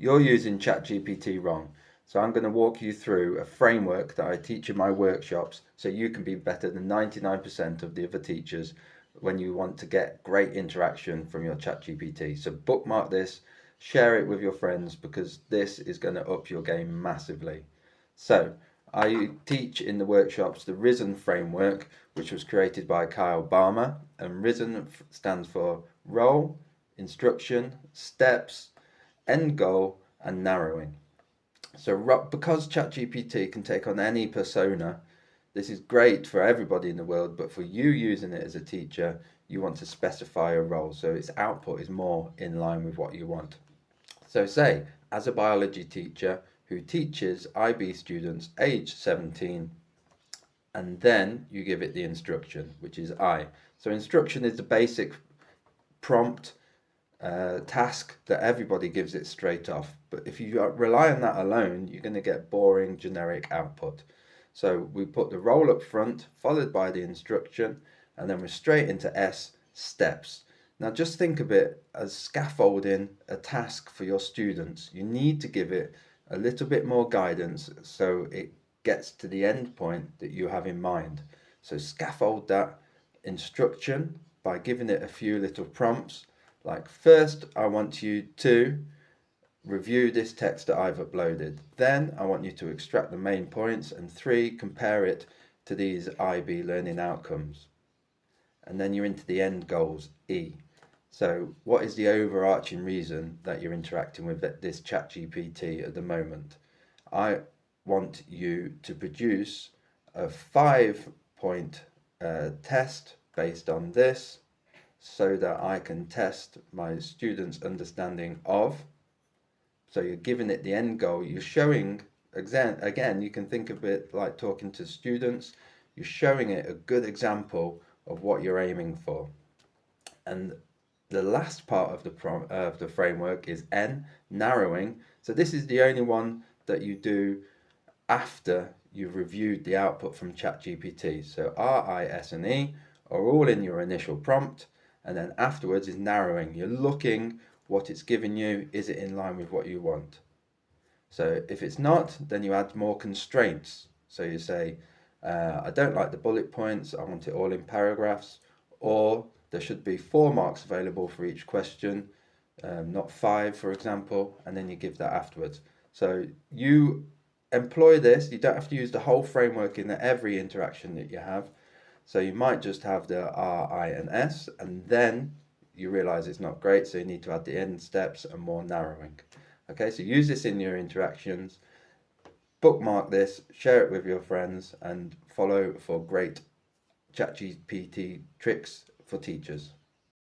you're using ChatGPT wrong. So I'm going to walk you through a framework that I teach in my workshops so you can be better than 99% of the other teachers when you want to get great interaction from your ChatGPT. So bookmark this, share it with your friends because this is going to up your game massively. So I teach in the workshops the Risen framework, which was created by Kyle Barmer, and Risen stands for role, instruction, steps, end goal, and narrowing. So because ChatGPT can take on any persona, this is great for everybody in the world, but for you using it as a teacher, you want to specify a role so its output is more in line with what you want. So say, as a biology teacher who teaches IB students aged 17, and then you give it the instruction, which is I. So instruction is the basic prompt task that everybody gives it straight off. But if you rely on that alone, you're going to get boring generic output. So we put the role up front, followed by the instruction, and then we're straight into S, steps. Now just think of it as scaffolding a task for your students. You need to give it a little bit more guidance so it gets to the end point that you have in mind. So scaffold that instruction by giving it a few little prompts like, first, I want you to review this text that I've uploaded. Then I want you to extract the main points. And 3, compare it to these IB learning outcomes. And then you're into the end goals, E. So what is the overarching reason that you're interacting with this ChatGPT at the moment? I want you to produce a 5-point test based on this, so that I can test my students' understanding of. So you're giving it the end goal. You're showing, again, you can think of it like talking to students. You're showing it a good example of what you're aiming for. And the last part of the framework is N, narrowing. So this is the only one that you do after you've reviewed the output from ChatGPT. So R, I, S, and E are all in your initial prompt. And then afterwards is narrowing. You're looking what it's giving you. Is it in line with what you want? So if it's not, then you add more constraints. So you say, I don't like the bullet points. I want it all in paragraphs. Or there should be 4 marks available for each question, not 5, for example. And then you give that afterwards. So you employ this. You don't have to use the whole framework in every interaction that you have. So you might just have the R, I, and S, and then you realize it's not great, so you need to add the end steps and more narrowing. Okay, so use this in your interactions, bookmark this, share it with your friends, and follow for great ChatGPT tricks for teachers.